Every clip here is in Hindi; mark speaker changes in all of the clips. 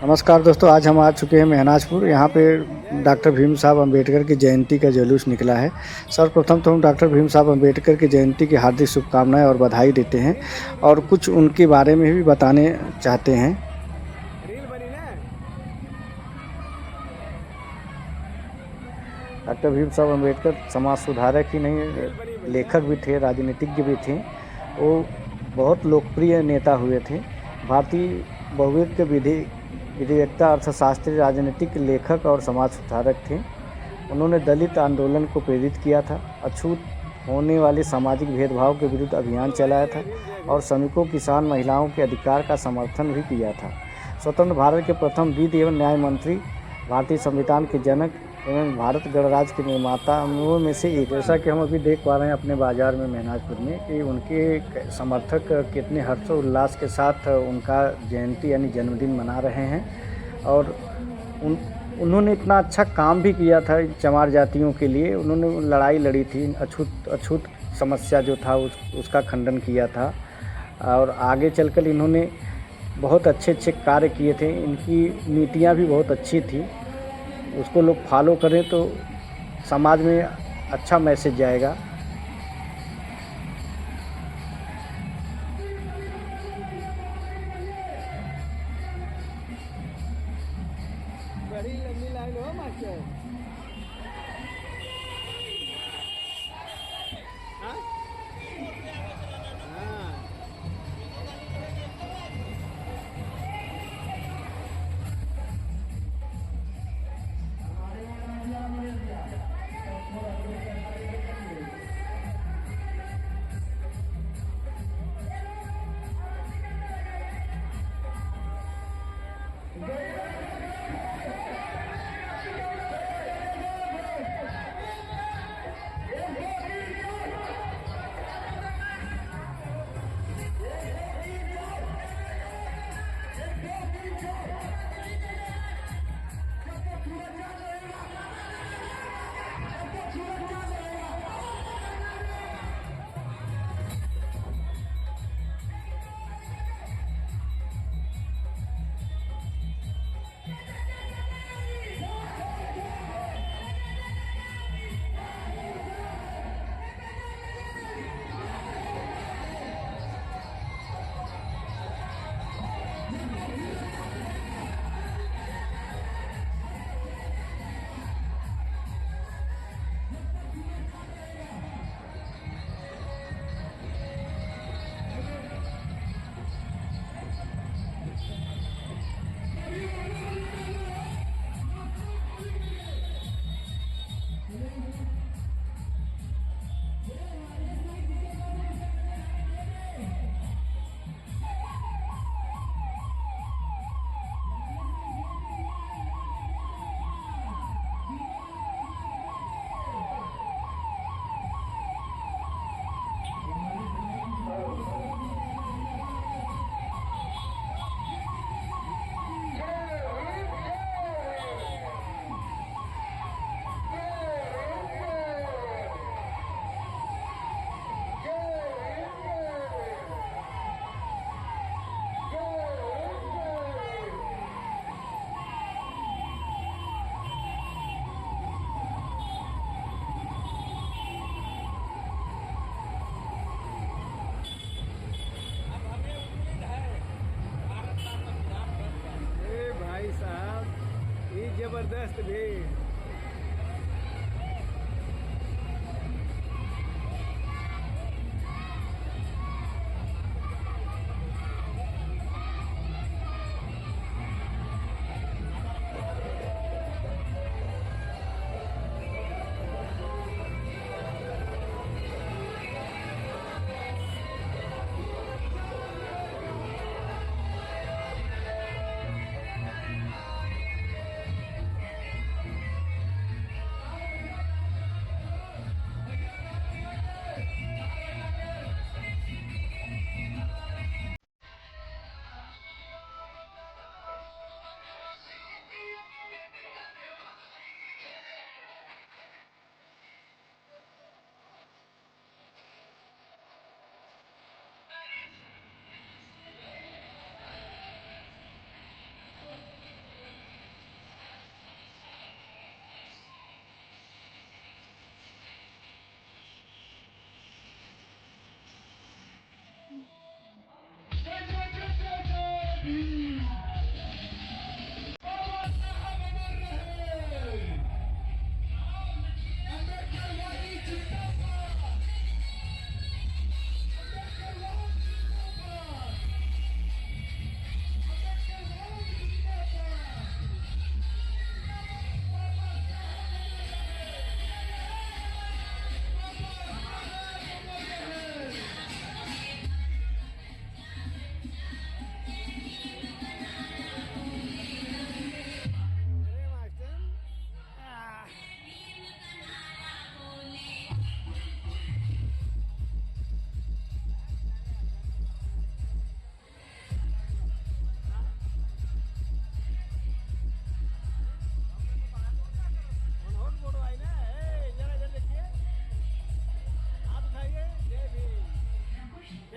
Speaker 1: नमस्कार दोस्तों, आज हम आ चुके हैं महनाजपुर। यहाँ पे डॉक्टर भीम साहब अम्बेडकर की जयंती का जुलूस निकला है। सर्वप्रथम तो हम डॉक्टर भीम साहब अम्बेडकर की जयंती की हार्दिक शुभकामनाएं और बधाई देते हैं और कुछ उनके बारे में भी बताने चाहते हैं। डॉक्टर भीम साहब अम्बेडकर समाज सुधारक ही नहीं, लेखक भी थे, राजनीतिज्ञ भी थे। वो बहुत लोकप्रिय नेता हुए थे। भारतीय बहुविध के विधिवेत्ता, अर्थशास्त्री, राजनीतिक लेखक और समाज सुधारक थे। उन्होंने दलित आंदोलन को प्रेरित किया था, अछूत होने वाले सामाजिक भेदभाव के विरुद्ध अभियान चलाया था और श्रमिकों, किसान, महिलाओं के अधिकार का समर्थन भी किया था। स्वतंत्र भारत के प्रथम विधि एवं न्याय मंत्री, भारतीय संविधान के जनक एवं भारत गणराज्य के निर्माताओं में से एक। जैसा कि हम अभी देख पा रहे हैं अपने बाज़ार में महनाजपुर में कि उनके समर्थक कितने हर्षोल्लास के साथ उनका जयंती यानी जन्मदिन मना रहे हैं। और उन्होंने इतना अच्छा काम भी किया था चमार जातियों के लिए। उन्होंने लड़ाई लड़ी थी, अछूत समस्या जो था उसका खंडन किया था और आगे चलकर इन्होंने बहुत अच्छे कार्य किए थे। इनकी नीतियाँ भी बहुत अच्छी थी, उसको लोग फॉलो करें तो समाज में अच्छा मैसेज जाएगा।
Speaker 2: बड़ी लंबी लाइन हो मास्टर। हाँ? हाँ। भाई साहब, ये जबरदस्त भीड़।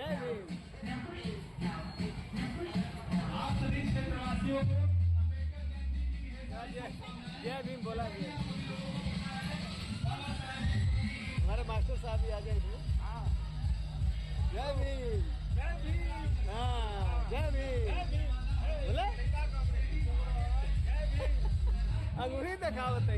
Speaker 2: जय भीम
Speaker 3: आप सभी क्षेत्रवासियों को
Speaker 2: जय भीम बोला गया। हमारे मास्टर साहब भी आ जाएंगे। हाँ जय भीम जय भीम। हाँ जय भीम बोला अंगूरी दिखावत है।